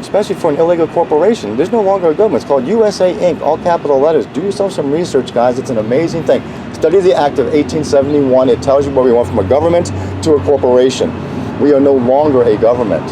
especially for an illegal corporation. There's no longer a government. It's called USA Inc., all capital letters. Do yourself some research, guys. It's an amazing thing. Study the Act of 1871. It tells you where we went from a government to a corporation. We are no longer a government.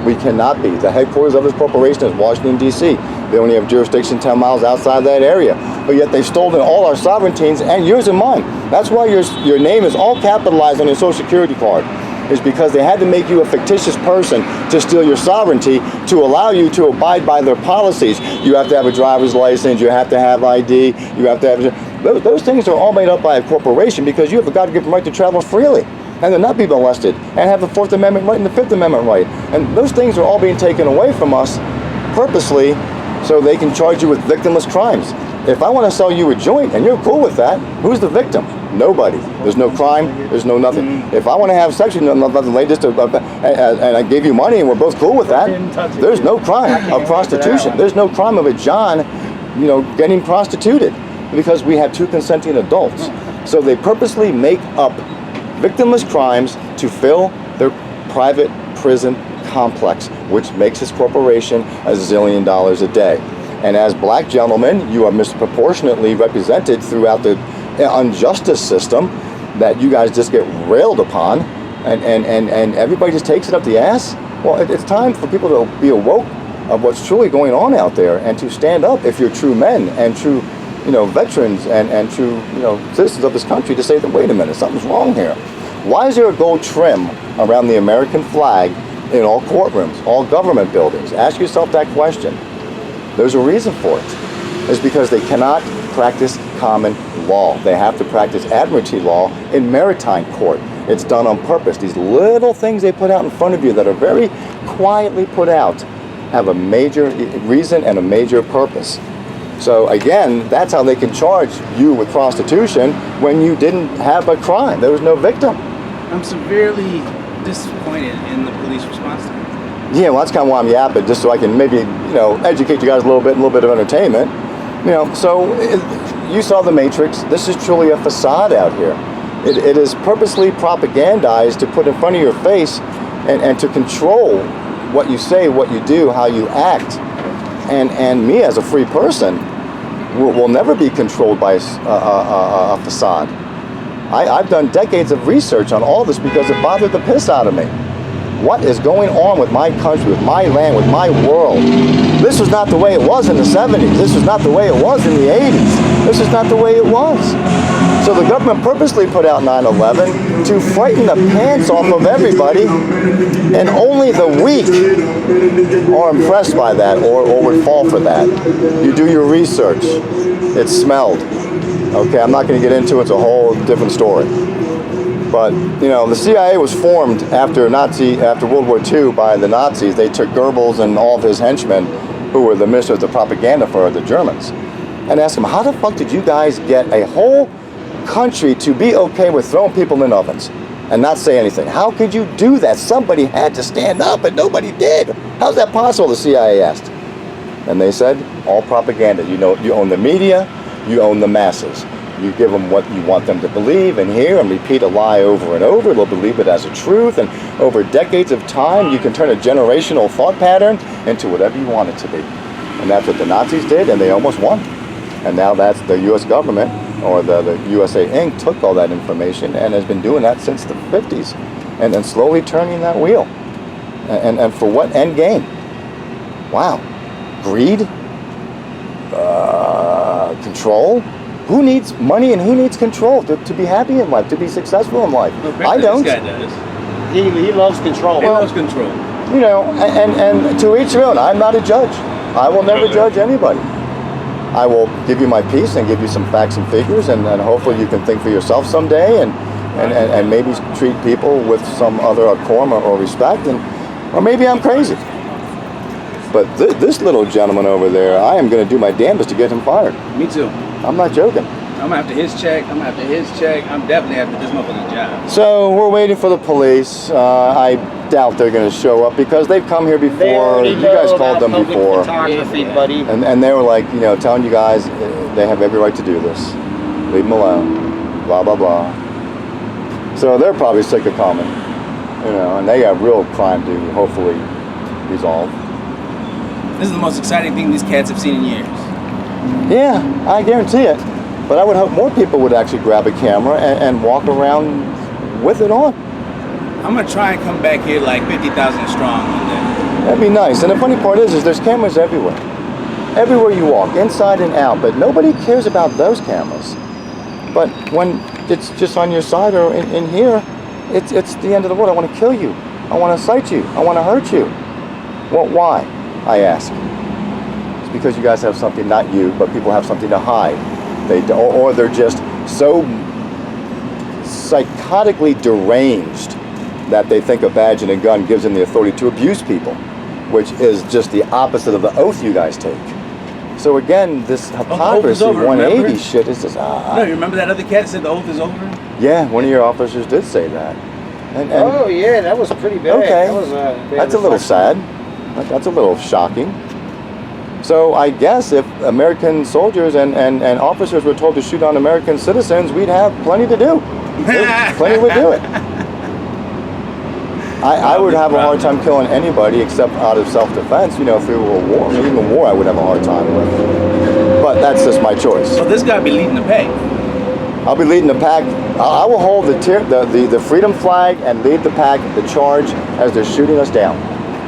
We cannot be. The headquarters of this corporation is Washington, D.C. They only have jurisdiction 10 miles outside that area. But yet they've stolen all our sovereignties, and yours and mine. That's why your name is all capitalized on your Social Security card. Is because they had to make you a fictitious person to steal your sovereignty, to allow you to abide by their policies. You have to have a driver's license, you have to have ID, you have to have... Those things are all made up by a corporation because you have a God-given right to travel freely and to not be molested and have the Fourth Amendment right and the Fifth Amendment right. And those things are all being taken away from us purposely so they can charge you with victimless crimes. If I want to sell you a joint and you're cool with that, who's the victim? Nobody. There's no crime. There's no nothing. If I want to have sex with another lady and I gave you money and we're both cool with that, there's no crime of prostitution. There's no crime of a John, getting prostituted because we have two consenting adults. So they purposely make up victimless crimes to fill their private prison complex, which makes this corporation $1 zillion a day. And as black gentlemen, you are disproportionately represented throughout the injustice system that you guys just get railed upon, and everybody just takes it up the ass. Well, it's time for people to be awoke of what's truly going on out there and to stand up if you're true men and true veterans and true citizens of this country to say that, wait a minute, something's wrong here. Why is there a gold trim around the American flag in all courtrooms, all government buildings? Ask yourself that question. There's a reason for it. It's because they cannot practice common law. They have to practice admiralty law in maritime court. It's done on purpose. These little things they put out in front of you that are very quietly put out have a major reason and a major purpose. So again, that's how they can charge you with prostitution when you didn't have a crime. There was no victim. I'm severely disappointed in the police response to it. Yeah, well, that's kind of why I'm yapping, just so I can maybe, educate you guys a little bit of entertainment. You saw The Matrix. This is truly a facade out here. It is purposely propagandized to put in front of your face and to control what you say, what you do, how you act. And me as a free person will never be controlled by a facade. I've done decades of research on all this because it bothered the piss out of me. What is going on with my country, with my land, with my world? This was not the way it was in the 70s. This was not the way it was in the 80s. This is not the way it was. So the government purposely put out 9/11 to frighten the pants off of everybody, and only the weak are impressed by that or would fall for that. You do your research. It's smelled. Okay, I'm not going to get into it. It's a whole different story. But, the CIA was formed after World War II by the Nazis. They took Goebbels and all of his henchmen, who were the ministers of propaganda for the Germans, and asked them, how the fuck did you guys get a whole country to be okay with throwing people in ovens and not say anything? How could you do that? Somebody had to stand up, and nobody did. How's that possible, the CIA asked. And they said, all propaganda. You own the media, you own the masses. You give them what you want them to believe and hear and repeat a lie over and over. They'll believe it as a truth. And over decades of time, you can turn a generational thought pattern into whatever you want it to be. And that's what the Nazis did, and they almost won. And now that's the U.S. government, or the USA Inc. took all that information and has been doing that since the 50s. And then slowly turning that wheel. And for what end game? Wow. Greed? Control? Who needs money and who needs control to be happy in life, to be successful in life? Well, I don't. This guy does. He loves control. He loves control. And to each their own. I'm not a judge. I will never judge anybody. I will give you my piece and give you some facts and figures, and hopefully you can think for yourself someday and maybe treat people with some other decorum or respect, or maybe I'm crazy. But this little gentleman over there, I am going to do my damnedest to get him fired. Me too. I'm not joking. I'm after his check. I'm after his check. I'm definitely after this motherfucker's job. So we're waiting for the police. I doubt they're going to show up because they've come here before. You guys called them before. Buddy. And they were like, telling you guys they have every right to do this. Leave them alone. Blah, blah, blah. So they're probably sick of coming. And they have real crime to hopefully resolve. This is the most exciting thing these cats have seen in years. Yeah, I guarantee it. But I would hope more people would actually grab a camera and walk around with it on. I'm gonna try and come back here like 50,000 strong one day. That'd be nice. And the funny part is there's cameras everywhere. Everywhere you walk, inside and out. But nobody cares about those cameras. But when it's just on your side or in here, it's the end of the world. I want to kill you. I want to cite you. I want to hurt you. Well, why? I ask. It's because you guys have something, not you, but people have something to hide. Or they're just so psychotically deranged that they think a badge and a gun gives them the authority to abuse people, which is just the opposite of the oath you guys take. So again, this hypocrisy, over, 180 remember? shit is just No, you remember that other cat that said the oath is over? Yeah, one of your officers did say that. And Oh yeah, that was pretty bad. okay, That was, that's a little sad. That's a little shocking. So I guess if American soldiers and officers were told to shoot on American citizens, we'd have plenty to do. Plenty would do it. I would have a hard time killing anybody except out of self-defense. You know, if we were a war, even a war, I would have a hard time with. But that's just my choice. So this guy be leading the pack. I'll be leading the pack. I will hold the freedom flag and lead the pack, the charge, as they're shooting us down.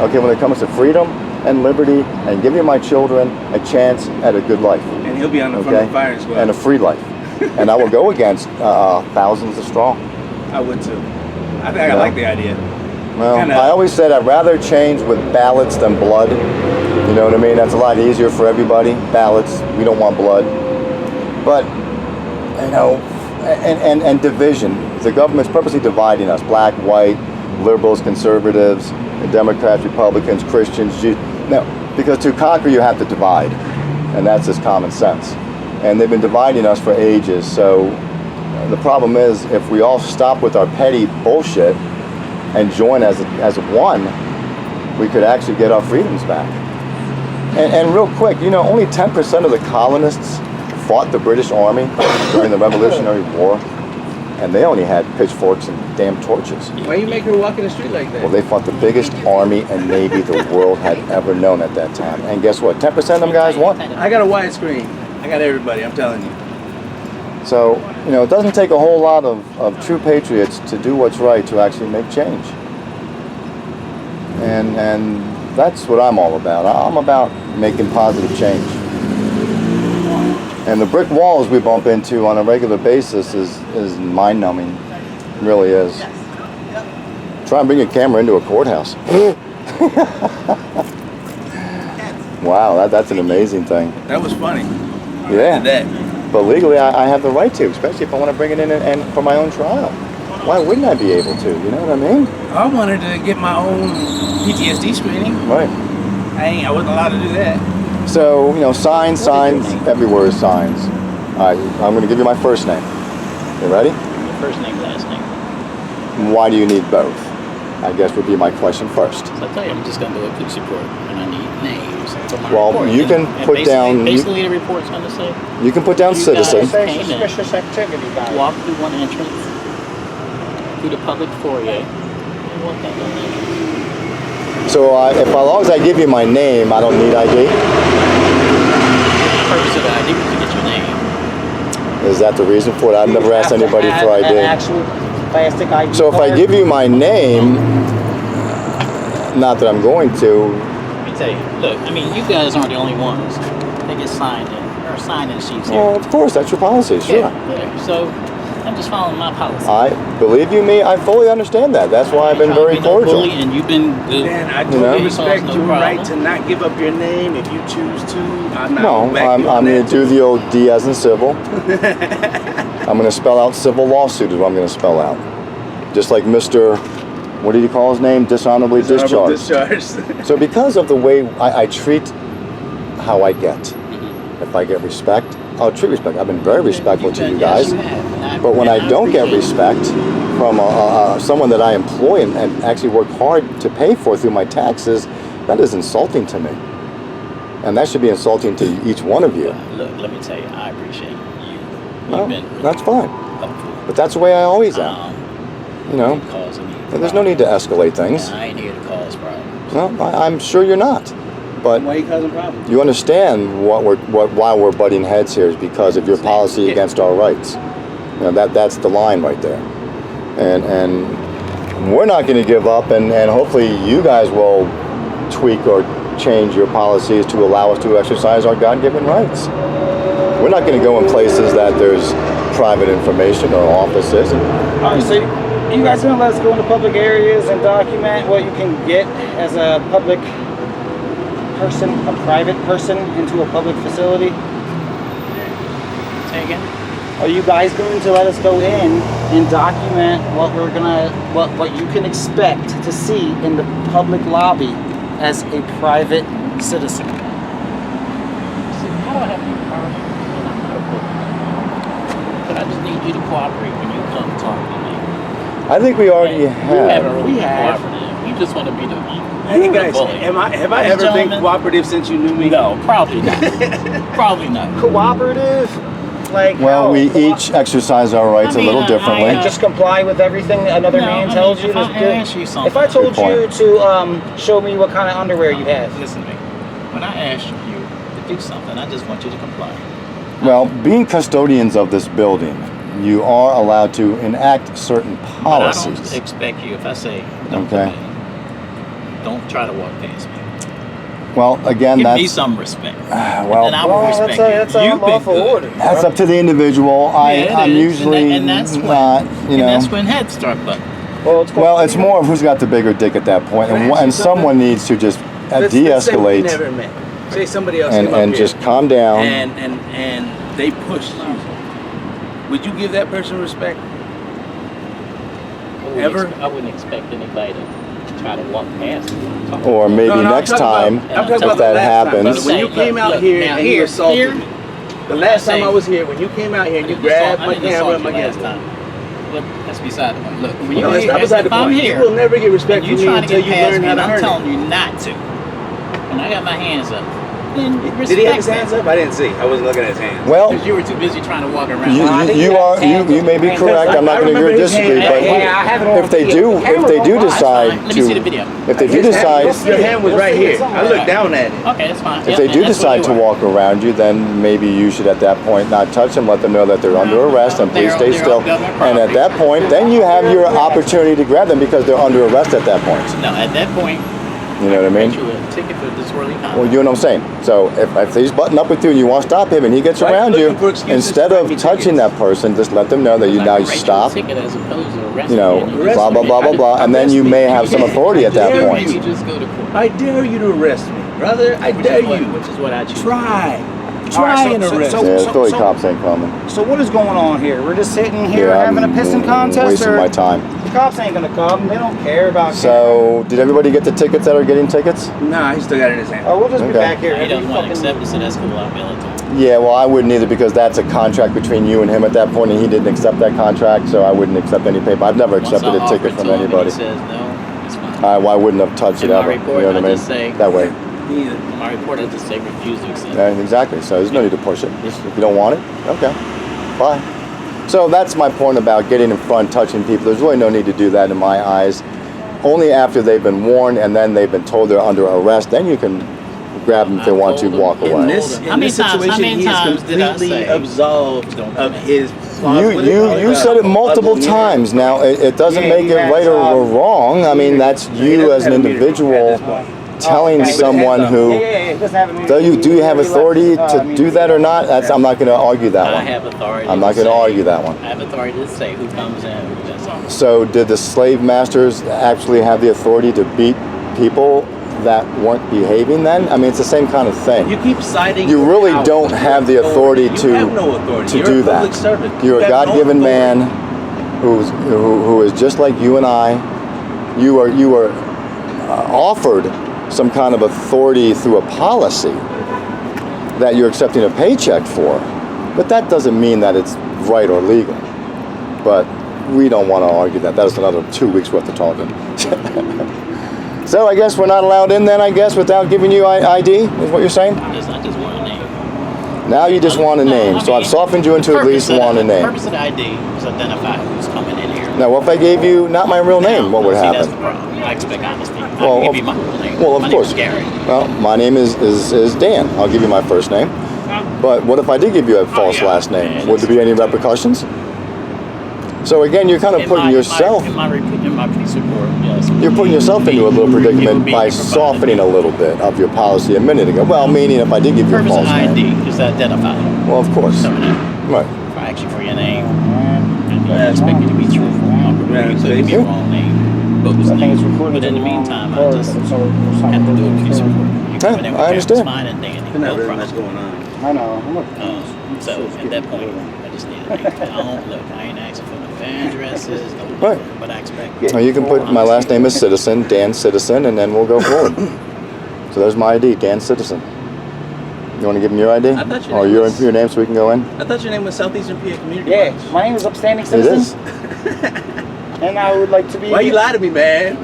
Okay, when it comes to freedom and liberty and giving my children a chance at a good life. And he'll be on the front of the fire as well. And a free life. And I will go against thousands of strong. I would too. I think I like the idea. Well, I always said I'd rather change with ballots than blood. You know what I mean? That's a lot easier for everybody. Ballots, we don't want blood. But, you know, and division. The government's purposely dividing us. Black, white, liberals, conservatives, Democrats, Republicans, Christians, Jews. No, because to conquer you have to divide. And that's just common sense. And they've been dividing us for ages. So the problem is if we all stop with our petty bullshit and join as one, we could actually get our freedoms back. And real quick, you know, only 10% of the colonists fought the British Army during the Revolutionary War, and they only had pitchforks and damn torches. Why are you making her walk in the street like that? Well, they fought the biggest army and navy the world had ever known at that time. And guess what? 10% of them guys won. I got a widescreen. I got everybody, I'm telling you. So, you know, it doesn't take a whole lot of true patriots to do what's right to actually make change. And that's what I'm all about. I'm about making positive change. And the brick walls we bump into on a regular basis is mind-numbing. It really is. Try and bring a camera into a courthouse. Wow, that's an amazing thing. That was funny. Yeah. That. But legally, I have the right to, especially if I want to bring it in and for my own trial. Why wouldn't I be able to? You know what I mean? I wanted to get my own PTSD screening. Right. I wasn't allowed to do that. So, you know, signs, everywhere is signs. All right, I'm going to give you my first name. You ready? Your first name, last name. Why do you need both? I guess would be my question first. So I tell you, I'm just going to do a police report, and I need names for my Well, report. you can And put basically- down- Basically, the report's going to say, You can put down You citizen. guys- Say suspicious activity about it. walk through one entrance, through the public foyer, and walk out one entrance. So if as long as I give you my name, I don't need ID. The purpose of the ID was to get your name. Is that the reason for it? I've never asked anybody for An ID. actual plastic ID So if I card. give you my name, not that I'm going to, Let me tell you, look, I mean, you guys aren't the only ones that get signed in, or signed in sheets here. well, of course, that's your policy, sure. Yeah. So, I'm just following my policy. Believe you me, I fully understand that. That's why I've been very cordial. Bully, and you've been good. Dan, I You totally know? respect No your right problem. to not give up your name if you choose to. I'm not No, gonna back I'm you on going that to do too. the old D as in civil. I'm going to spell out civil lawsuit is what I'm going to spell out. Just like Mr. What did you call his name? Dishonorably Dishonorable discharged. discharge. So because of the way I treat how I get, if I get respect, I'll treat respect. I've been very respectful to you guys. But when I don't get respect from someone that I employ and actually work hard to pay for through my taxes, that is insulting to me. And that should be insulting to each one of you. Look, let me tell you, I appreciate you. Well, You've been that's fine. helpful. But that's the way I always am. You know, Causing me and there's no need to escalate things. I ain't here to cause problems. Well, I'm sure you're not. But Why are you causing problems? you understand why we're butting heads here is because of your policy Yeah. against our rights. You know, that's the line right there. And we're not going to give up, and hopefully you guys will tweak or change your policies to allow us to exercise our God-given rights. We're not going to go in places that there's private information or offices. All right, so you guys gonna let us go into public areas and document what you can get as a public person, a private person, into a public facility? Say again? Are you guys going to let us go in and document what we're gonna, what you can expect to see in the public lobby as a private citizen? See, how do I have your card? And I'm not a book. But I just need you to cooperate when you come talk to me. I think we already You haven't have. really We have. cooperative. You just want to be the Hey guys, bully. have I Ladies ever and been gentlemen. cooperative since you knew me? No, probably not. Probably not. Cooperative? Like Well, how? we each exercise our rights I mean, a little differently. And just comply with everything another No, man I tells mean, you if to I do. ask you something- If I told Good you point. to show me what kind of underwear you have, Listen to me. When I ask you to do something, I just want you to comply. Well, being custodians of this building, you are allowed to enact certain But I policies. don't expect you, if I say, don't Okay. come in, don't try to walk past me. Well, again, Give me that's some respect. well, and I will respect that's you. a You've been unlawful good. order. that's up to the individual. Yeah, it I'm is. usually and that's when, not, you and know. that's when heads start butting. Well, it's more of who's got the bigger dick at that point, Can I and, ask you and someone needs to just Let's say we de-escalate never met. Say somebody else and, came up and here just calm down. and they pushed you. Would you give that person respect? Ever? I wouldn't expect anybody to try to walk past me. Or maybe No, I'm next talking time, about- I'm talking if about the that last time, happens, brother. When you came out Look, here now and you assaulted here- me. The last I time I say- was here, when you came out here and you I didn't assault- grabbed I my didn't camera assault and my you last gas. time. But that's beside the point. Look, when No, you're it's here, not beside the if I'm point. here, You will never get respect and from you me trying to until get you past learn me, how and to I'm earn it. telling you not to. When I got my hands up, then respect Did he have his that. hands up? I didn't see. I wasn't looking at his hands. well, Because you were too busy trying to walk around. you, I think you he are has hands you up. may be Hands correct. up. I'm not I going to remember agree or his disagree, hand. but Yeah, I have it on if they video. do, The if camera's they do on. decide Let me see the to, video. if they do His hand- decide, your hand was We'll right see it here. I somewhere. looked down at it. Okay, that's fine. if they do decide to walk around you, then maybe you should at that point not touch them, let them know that they're under arrest, and please stay They're still. on government And at property. that point, then you have your opportunity to grab them because they're under arrest at that point. No, at that point, You know what I write mean? you a ticket for disorderly conduct. Well, you know what I'm saying. So if he's butting up with you and you want to stop him and he gets Why are you around you, looking for excuses instead to write of me touching tickets? that person, just let them know that you I now can you write you a stop. ticket as opposed to arresting You know, you. Arrest blah blah me. blah blah blah, and then Arrest you me. may You have some can't. authority at that dare point. You just go to court. I dare you to arrest me, brother. I dare you. Which is what I choose. Try. All right, Try so- and so- arrest so- me. Yeah, Philly cops ain't coming. So what is going on here? We're just sitting here Yeah, having a I'm pissing contest, wasting or my time. the cops ain't gonna come? They don't care about. So, did everybody get the tickets that are getting tickets? Nah, he still got it in his hand. Oh, we'll just be Okay. back here. He doesn't every want to fucking- accept it, so that's the liability. Yeah, well, I wouldn't either because that's a contract between you and him at that point, and he didn't accept that contract, so I wouldn't accept any paper. I've never Once accepted I a offer ticket it from to him and anybody. He says no, it's fine. Well, I wouldn't have touched In it my ever. report, You know what I I mean? just say- That way. Neither. In my report, I just say refuse to accept. Yeah, exactly. So there's no need to push it. Just, if you don't want it, okay, bye. So that's my point about getting in front, touching people. There's really no need to do that in my eyes. Only after they've been warned and then they've been told they're under arrest, then you can grab them if they want to walk In away. this, How in many this times- how situation, many he is times did I completely say, absolved don't of come in? his. You said it multiple times. Now it doesn't Yeah, make he it has, right or wrong. I mean, that's you as an individual telling Okay. someone Yeah, who. it doesn't have a Do you have authority to do that or not? I'm not going to argue that I one. have authority. I'm not going to say- argue that one. I have authority to say who comes in, who doesn't. So did the slave masters actually have the authority to beat people that weren't behaving then? I mean, it's the same kind of thing. You keep citing. You really power. don't have the authority You to have no authority. to You're do a public that. servant. You're You a have no God-given authority. man who is just like you and I. You are offered some kind of authority through a policy that you're accepting a paycheck for, but that doesn't mean that it's right or legal. But we don't want to argue that. That is another 2 weeks worth of talking. So I guess we're not allowed in then, I guess, without giving you ID, is what you're saying? I just want a name. Now you just want a No, name. I So I've mean, softened you into at purpose least of want a the name. purpose of the ID is identify who's coming in here. Now, if I gave you not my real name, what would See, that's happen? the problem. I expect honesty. I Well, can of- give you my real name. Well, of My course. name's Gary. Well, my name is Dan. I'll give you my first name. But what if I did give you a false yeah. last name? Yeah, Would there be any repercussions? So again, you're kind of putting yourself. In my police report, yes. You're putting yourself into a little It would predicament be by provided. softening a little bit of your policy a minute ago. Well, meaning if I did give you a Purpose false of ID name. is to identify. Well, of course. Coming in. Right. If I ask you for your name, I expect you to be truthful. I'm prepared to give you the wrong name, bogus I think it's name. recorded But in the in the wrong meantime, I part, just so have to do a police report. You Yeah, come in I understand. It's fine and dandy. There's not No really much problem. going on. I know. I'm So at that point, I just need a name. I don't look. I ain't asking for no addresses, no Right. nothing, but I expect. Well, you can put my last name is Citizen, Dan Citizen, and then we'll go forward. So there's my ID, Dan Citizen. You want to give him your ID? I thought your Or name your was- name so we can go in? I thought your name was Southeastern PA Community Yeah, Watch. my name is Upstanding It Citizen, is. and I would like to be Why you lie to me, man?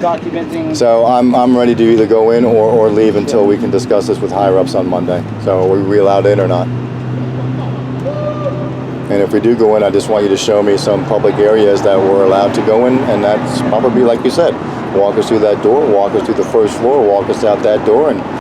documenting. So I'm ready to either go in or leave until we can discuss this with higher ups on Monday. So are we allowed in or not? And if we do go in, I just want you to show me some public areas that we're allowed to go in, and that's probably like you said, walk us through that door, walk us through the first floor, walk us out that door, and